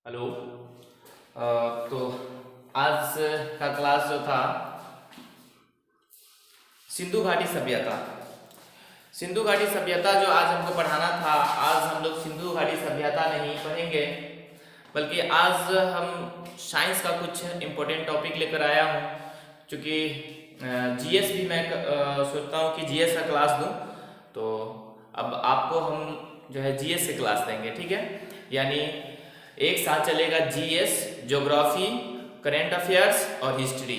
Hello. तो आज का क्लास जो था सिंधु घाटी सभ्यता। सिंधु घाटी सभ्यता जो आज हमको पढ़ाना था, आज हम लोग सिंधु घाटी सभ्यता नहीं पढ़ेंगे, बल्कि आज हम साइंस का कुछ इम्पोर्टेंट टॉपिक लेकर आया हूँ। क्योंकि जीएस भी मैं सोचता हूँ कि जीएस का क्लास दूँ, तो अब आपको हम जो है जीएस से क्लास देंगे, ठीक है। यानी एक साथ चलेगा जीएस, ज्योग्राफी, करेंट अफेयर्स और हिस्ट्री।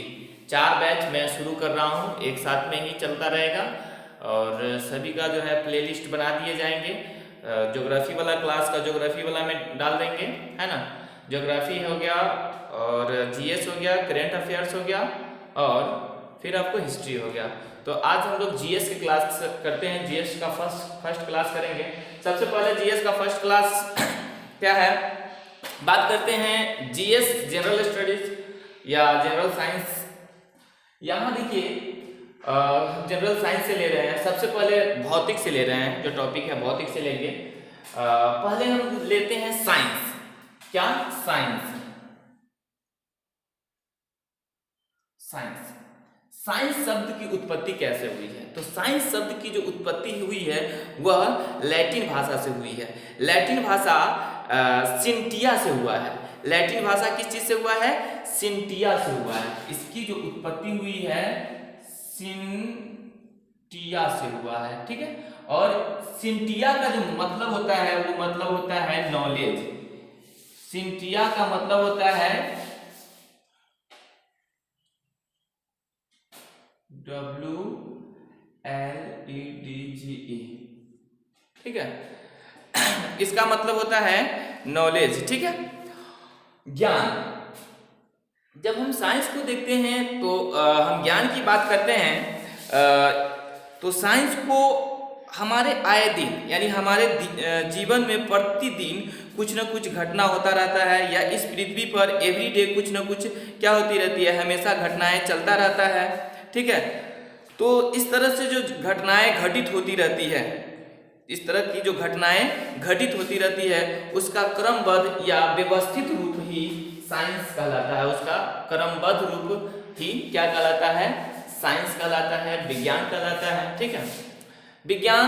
4 बैच मैं शुरू कर रहा हूँ, एक साथ में ही चलता रहेगा और सभी का जो है प्लेलिस्ट बना दिए जाएंगे। ज्योग्राफी वाला क्लास का ज्योग्राफी वाला में डाल देंगे, है ना। ज्योग्राफी हो गया और जीएस हो गया, करेंट अफेयर्स हो गया और फिर आपको हिस्ट्री हो गया। तो आज हम लोग जीएस की क्लास करते हैं। जीएस का फर्स्ट क्लास करेंगे। सबसे पहले जीएस का फर्स्ट क्लास क्या है, बात करते हैं जीएस जनरल स्टडीज या जनरल साइंस। यहाँ देखिए जनरल साइंस से ले रहे हैं। सबसे पहले भौतिक से ले रहे हैं, जो टॉपिक है भौतिक से लेंगे। पहले हम लेते हैं साइंस। क्या? साइंस। साइंस साइंस शब्द की उत्पत्ति कैसे हुई है? तो साइंस शब्द की जो उत्पत्ति हुई है वह लैटिन भाषा से हुई है। लैटिन भाषा सिंटिया से हुआ है। लैटिन भाषा किस चीज से हुआ है? सिंटिया से हुआ है। इसकी जो उत्पत्ति हुई है सिंटिया से हुआ है, ठीक है। और सिंटिया का जो मतलब होता है वो मतलब होता है नॉलेज। सिंटिया का मतलब होता है WLEDGE, ठीक है। इसका मतलब होता है नॉलेज, ठीक है, ज्ञान। जब हम साइंस को देखते हैं तो हम ज्ञान की बात करते हैं, तो साइंस को हमारे आए दिन यानी हमारे जीवन में प्रतिदिन कुछ न कुछ घटना होता रहता है, या इस पृथ्वी पर एवरीडे कुछ न कुछ क्या होती रहती है, हमेशा घटनाएं चलता रहता है, ठीक है। तो इस तरह से जो घटनाएं घटित होती रहती है, इस तरह की जो घटनाएं घटित होती रहती है, उसका क्रमबद्ध या व्यवस्थित रूप ही साइंस कहलाता है। उसका क्रमबद्ध रूप ही क्या कहलाता है? साइंस कहलाता है, विज्ञान कहलाता है, ठीक है। विज्ञान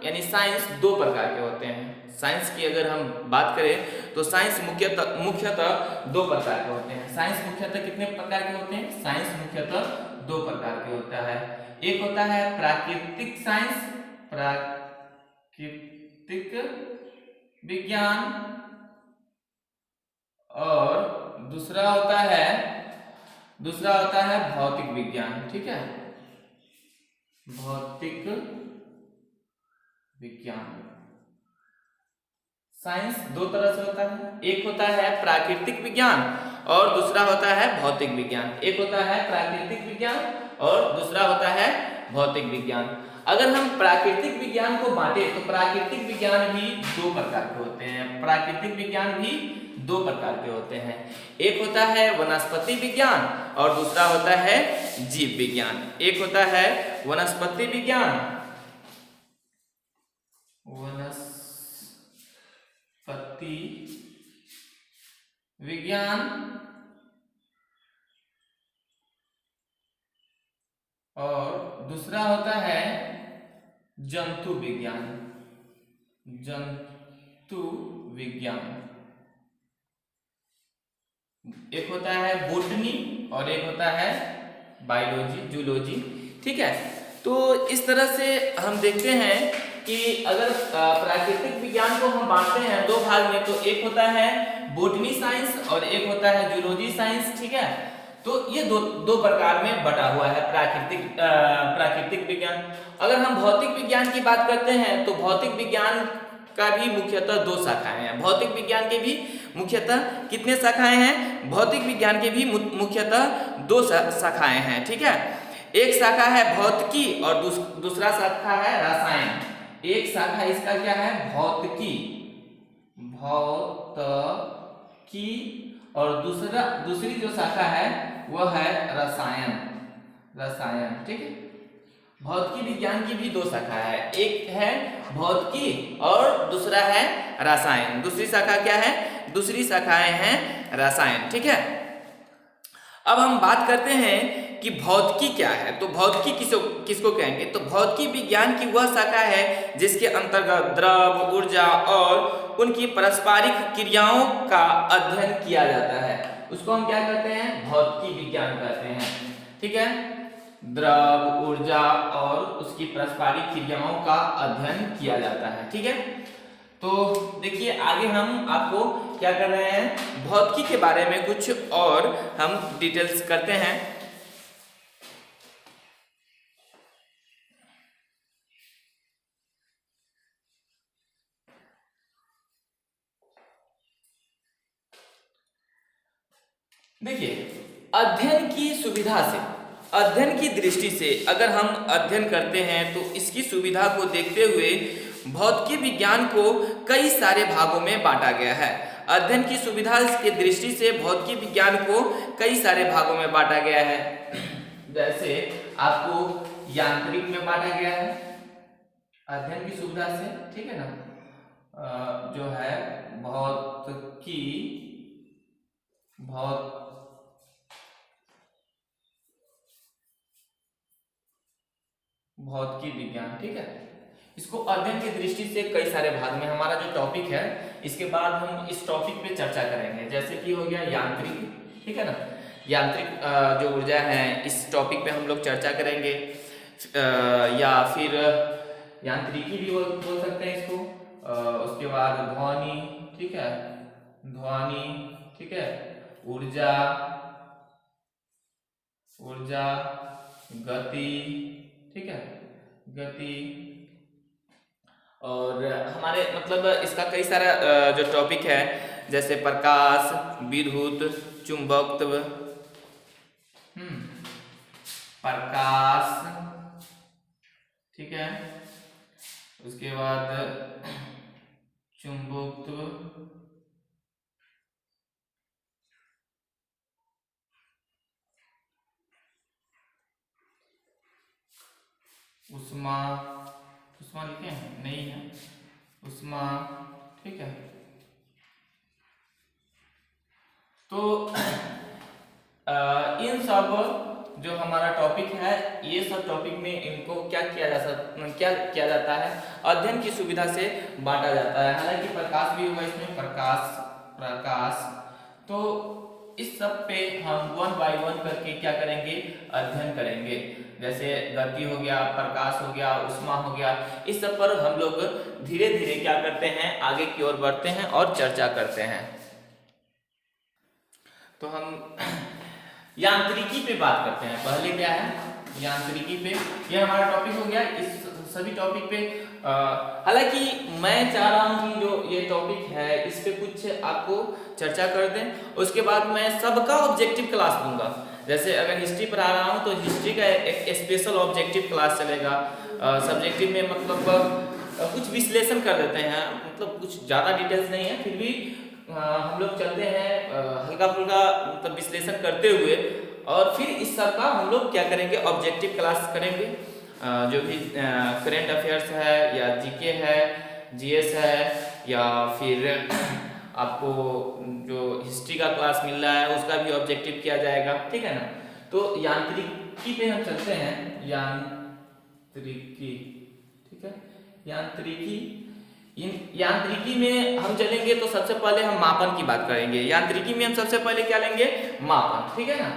यानी साइंस 2 प्रकार के होते हैं। साइंस की अगर हम बात करें तो साइंस मुख्यतः 2 प्रकार के होते हैं। साइंस मुख्यतः कितने प्रकार के होते हैं? साइंस मुख्यतः 2 प्रकार के होता है। एक होता है प्राकृतिक साइंस, प्राकृतिक विज्ञान, और दूसरा होता है भौतिक विज्ञान, ठीक है। भौतिक विज्ञान। साइंस 2 तरह से होता है। एक होता है प्राकृतिक विज्ञान और दूसरा होता है भौतिक विज्ञान। एक होता है प्राकृतिक विज्ञान और दूसरा होता है भौतिक विज्ञान। अगर हम प्राकृतिक विज्ञान को बांटे तो प्राकृतिक विज्ञान भी 2 प्रकार के होते हैं। प्राकृतिक विज्ञान भी 2 प्रकार के होते हैं। एक होता है वनस्पति विज्ञान और दूसरा होता है जीव विज्ञान। एक होता है वनस्पति विज्ञान, और दूसरा होता है जंतु विज्ञान। जंतु विज्ञान। एक होता है बोटनी और एक होता है बायोलॉजी, जूलॉजी, ठीक है। तो इस तरह से हम देखते हैं कि अगर प्राकृतिक विज्ञान को हम बांटते हैं 2 भाग में, तो एक होता है बोटनी साइंस और एक होता है जूलॉजी साइंस, ठीक है। तो ये दो प्रकार में बटा हुआ है प्राकृतिक विज्ञान। अगर हम भौतिक विज्ञान की बात करते हैं तो भौतिक विज्ञान का भी मुख्यतः 2 शाखाएं हैं। भौतिक विज्ञान के भी मुख्यतः कितने शाखाएं हैं? भौतिक विज्ञान के भी मुख्यतः 2 शाखाएं हैं, ठीक है। एक शाखा है भौतिकी और दूसरा शाखा है रसायन। एक शाखा इसका क्या है? भौतिकी और दूसरी जो शाखा है वह है रसायन, ठीक है। भौतिकी विज्ञान की भी 2 शाखा है। एक है भौतिकी और दूसरा है रसायन। दूसरी शाखा क्या है? दूसरी शाखाएं हैं रसायन। ठीक है, अब हम बात करते हैं कि भौतिकी क्या है। तो भौतिकी किसको कहेंगे? तो भौतिकी विज्ञान की वह शाखा है जिसके अंतर्गत द्रव, ऊर्जा और उनकी पारस्परिक क्रियाओं का अध्ययन किया जाता है। उसको हम क्या कहते हैं? भौतिकी विज्ञान कहते हैं। ठीक है, द्रव, ऊर्जा और उसकी पारस्परिक क्रियाओं का अध्ययन किया जाता है। ठीक है, तो देखिए आगे हम आपको क्या कर रहे हैं, भौतिकी के बारे में कुछ और हम डिटेल्स करते हैं। देखिए, अध्ययन की सुविधा से, अध्ययन की दृष्टि से अगर हम अध्ययन करते हैं तो इसकी सुविधा को देखते हुए भौतिकी विज्ञान को कई सारे भागों में बांटा गया है। अध्ययन की सुविधा की दृष्टि से भौतिकी विज्ञान को कई सारे भागों में बांटा गया है। जैसे आपको यांत्रिक में बांटा गया है अध्ययन की सुविधा से, ठीक है ना, जो है भौतिकी विज्ञान। ठीक है, इसको अध्ययन की दृष्टि से कई सारे भाग में, हमारा जो टॉपिक है इसके बाद हम इस टॉपिक पे चर्चा करेंगे। जैसे कि हो गया यांत्रिक, ठीक है ना, यांत्रिक जो ऊर्जा है इस टॉपिक पे हम लोग चर्चा करेंगे। या फिर यांत्रिकी भी बोल सकते हैं इसको। उसके बाद ध्वनि, ठीक है, ध्वनि, ठीक है, ऊर्जा, गति, ठीक है, गति, और हमारे मतलब इसका कई सारा जो टॉपिक है जैसे प्रकाश, विद्युत, चुंबकत्व, प्रकाश, ठीक है, उसके बाद चुंबकत्व, उष्मा लिखे हैं? नहीं है, उष्मा, ठीक है। तो इन सब जो हमारा टॉपिक है, ये सब टॉपिक में इनको क्या किया जाता है, अध्ययन की सुविधा से बांटा जाता है। हालांकि प्रकाश भी होगा इसमें, प्रकाश। तो इस सब पे हम 1 by 1 करके क्या करेंगे, अध्ययन करेंगे। जैसे गति हो गया, प्रकाश हो गया, उष्मा हो गया, इस सब पर हम लोग धीरे धीरे क्या करते हैं, आगे की ओर बढ़ते हैं और चर्चा करते हैं। तो हम यांत्रिकी पे बात करते हैं। पहले क्या है, यांत्रिकी पे, ये हमारा टॉपिक हो गया। इस सभी टॉपिक पे हालांकि मैं चाह रहा हूँ कि जो ये टॉपिक है इस पे कुछ आपको चर्चा कर दें, उसके बाद मैं सबका ऑब्जेक्टिव क्लास दूंगा। जैसे अगर हिस्ट्री पढ़ा रहा हूँ तो हिस्ट्री का एक स्पेशल ऑब्जेक्टिव क्लास चलेगा। सब्जेक्टिव में मतलब कुछ विश्लेषण कर देते हैं, मतलब कुछ ज़्यादा डिटेल्स नहीं है, फिर भी हम लोग चलते हैं हल्का फुल्का मतलब विश्लेषण करते हुए, और फिर इस सब का हम लोग क्या करेंगे, ऑब्जेक्टिव क्लास करेंगे। जो भी करेंट अफेयर्स है या जीके है, जीएस है, या फिर आपको जो हिस्ट्री का क्लास मिल रहा है उसका भी ऑब्जेक्टिव किया जाएगा, ठीक है ना। तो यांत्रिकी पे हम चलते हैं, यांत्रिकी, ठीक है, यांत्रिकी में हम चलेंगे तो सबसे पहले हम मापन की बात करेंगे। यांत्रिकी में हम सबसे पहले क्या लेंगे, मापन, ठीक है ना,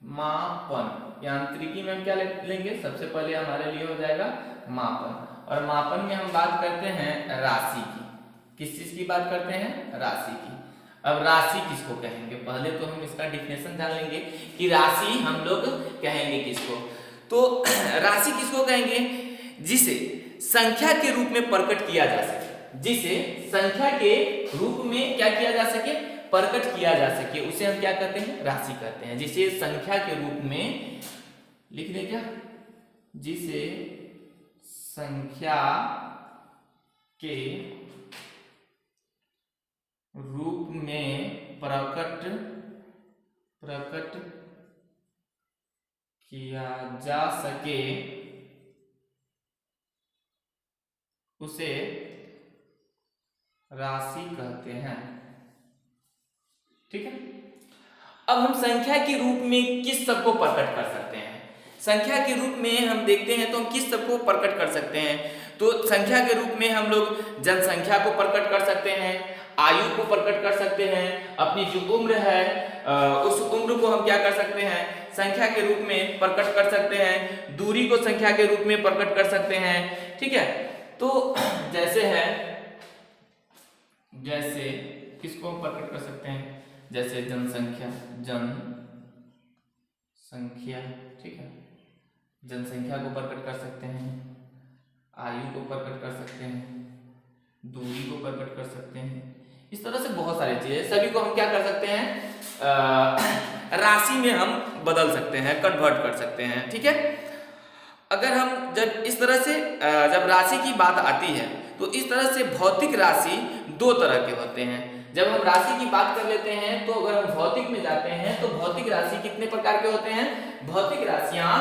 मापन। यांत्रिकी में हम क्या लेंगे, सबसे पहले हमारे लिए हो जाएगा मापन। और मापन में हम बात करते हैं राशि की। किस चीज की बात करते हैं, राशि की। अब राशि किसको कहेंगे, पहले तो हम इसका डिफिनेशन जान लेंगे कि राशि हम लोग कहेंगे किसको। तो राशि किसको कहेंगे, जिसे संख्या के रूप में प्रकट किया जा सके, जिसे संख्या के रूप में क्या किया जा सके, प्रकट किया जा सके, उसे हम क्या कहते हैं, राशि कहते हैं। जिसे संख्या के रूप में लिख दे, क्या, जिसे संख्या के रूप में प्रकट किया जा सके, उसे राशि कहते हैं। ठीक है। अब हम संख्या के रूप में किस सब को प्रकट कर सकते हैं? संख्या के रूप में हम देखते हैं तो हम किस सब को प्रकट कर सकते हैं? तो संख्या के रूप में हम लोग जनसंख्या को प्रकट कर सकते हैं, आयु को प्रकट कर सकते हैं, अपनी जो उम्र है उस उम्र को हम क्या कर सकते हैं? संख्या के रूप में प्रकट कर सकते हैं, दूरी को संख्या के रूप में प्रकट कर सकते हैं। ठीक है, तो जैसे किसको प्रकट कर सकते हैं? जैसे जनसंख्या, ठीक है, जनसंख्या को प्रकट कर सकते हैं, आयु को प्रकट कर सकते हैं, दूरी को प्रकट कर सकते हैं। इस तरह से बहुत सारी चीजें, सभी को हम क्या कर सकते हैं? राशि में हम बदल सकते हैं, कन्वर्ट कर सकते हैं। ठीक है, अगर हम जब इस तरह से जब राशि की बात आती है तो इस तरह से भौतिक राशि दो तरह के होते हैं। जब हम राशि की बात कर लेते हैं तो अगर हम भौतिक में जाते हैं तो भौतिक राशि कितने प्रकार के होते हैं? भौतिक राशियां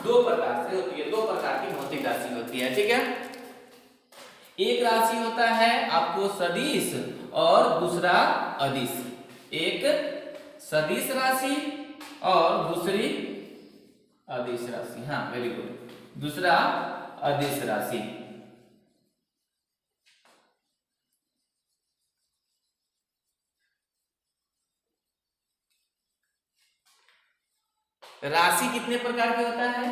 दो प्रकार से होती है, दो प्रकार की भौतिक राशि होती है। ठीक है, एक राशि होता है आपको सदिश और दूसरा अदिश। एक सदिश राशि और दूसरी अदिश राशि। हाँ, वेरी गुड, दूसरा अदिश राशि। राशि कितने प्रकार के होता है?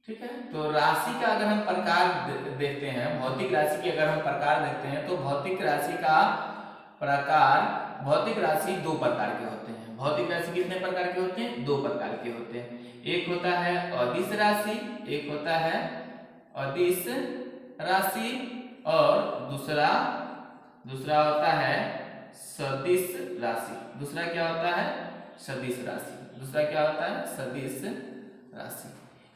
ठीक है, तो राशि का अगर हम प्रकार देखते हैं, भौतिक राशि के अगर हम प्रकार देखते हैं तो भौतिक राशि का प्रकार, भौतिक राशि दो प्रकार के होते हैं। भौतिक राशि कितने प्रकार के होते हैं? दो प्रकार के होते हैं। एक होता है अदिश राशि, एक होता है अदिश राशि और दूसरा होता है सदिश राशि। दूसरा क्या होता है? सदिश राशि। दूसरा क्या होता है? सदिश राशि।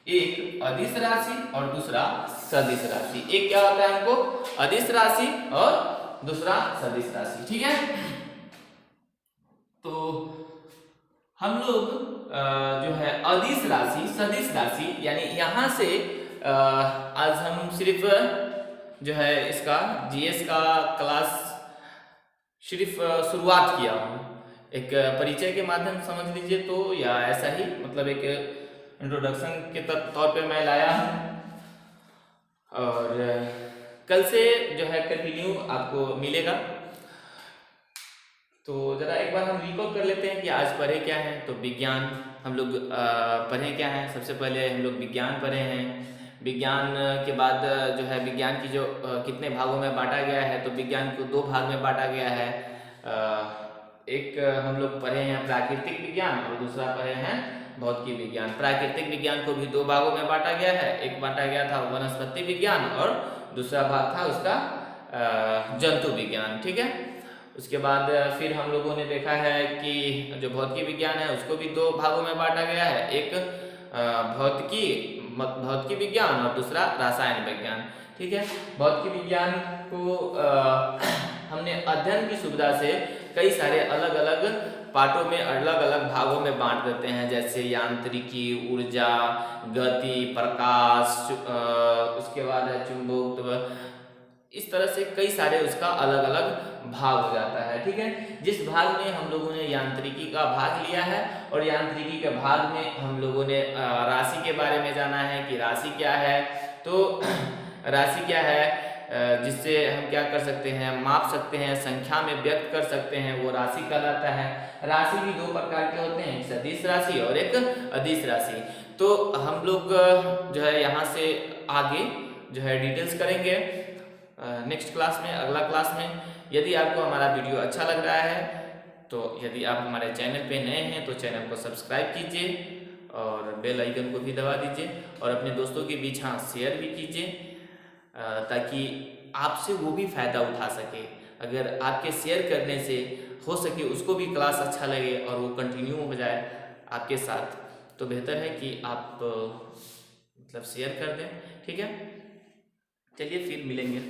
एक अदिश राशि और दूसरा सदिश राशि। एक क्या होता है हमको? अदिश राशि और दूसरा सदिश राशि। ठीक है, तो हम लोग जो है अदिश राशि, सदिश राशि, यानी यहाँ से आज हम सिर्फ जो है इसका जीएस का क्लास सिर्फ शुरुआत किया हूँ। एक परिचय के माध्यम से समझ लीजिए तो, या ऐसा ही मतलब एक इंट्रोडक्शन के तौर पे मैं लाया हूँ। और कल से जो है कंटिन्यू आपको मिलेगा। तो जरा एक बार हम रिकॉल कर लेते हैं कि आज पढ़े क्या है। तो विज्ञान हम लोग पढ़े क्या है? सबसे पहले हम लोग विज्ञान पढ़े हैं। विज्ञान के बाद जो है विज्ञान की जो कितने भागों में बांटा गया है, तो विज्ञान को दो भाग में बांटा गया है। एक हम लोग पढ़े हैं प्राकृतिक विज्ञान और दूसरा पढ़े हैं भौतिक विज्ञान। प्राकृतिक विज्ञान को भी दो भागों में बांटा गया है। एक बांटा गया था वनस्पति विज्ञान और दूसरा भाग था उसका जंतु विज्ञान। ठीक है, उसके बाद फिर हम लोगों ने देखा है कि जो भौतिकी विज्ञान है उसको भी दो भागों में बांटा गया है। एक भौतिकी विज्ञान और दूसरा रसायन विज्ञान। ठीक है, भौतिकी विज्ञान को हमने अध्ययन की सुविधा से कई सारे अलग अलग पार्टों में, अलग अलग भागों में बांट देते हैं, जैसे यांत्रिकी, ऊर्जा, गति, प्रकाश, उसके बाद है चुंबकत्व। इस तरह से कई सारे उसका अलग अलग भाग हो जाता है। ठीक है, जिस भाग में हम लोगों ने यांत्रिकी का भाग लिया है और यांत्रिकी के भाग में हम लोगों ने राशि के बारे में जाना है कि राशि क्या है। तो राशि क्या है जिससे हम क्या कर सकते हैं? माप सकते हैं, संख्या में व्यक्त कर सकते हैं, वो राशि कहलाता है। राशि भी दो प्रकार के होते हैं, एक सदिश राशि और एक अदिश राशि। तो हम लोग जो है यहाँ से आगे जो है डिटेल्स करेंगे नेक्स्ट क्लास में, अगला क्लास में। यदि आपको हमारा वीडियो अच्छा लग रहा है तो यदि आप हमारे चैनल पे नए हैं तो चैनल को सब्सक्राइब कीजिए और बेल आइकन को भी दबा दीजिए और अपने दोस्तों के बीच हाँ शेयर भी कीजिए, ताकि आपसे वो भी फ़ायदा उठा सके। अगर आपके शेयर करने से हो सके उसको भी क्लास अच्छा लगे और वो कंटिन्यू हो जाए आपके साथ, तो बेहतर है कि आप मतलब शेयर कर दें। ठीक है, चलिए फिर मिलेंगे।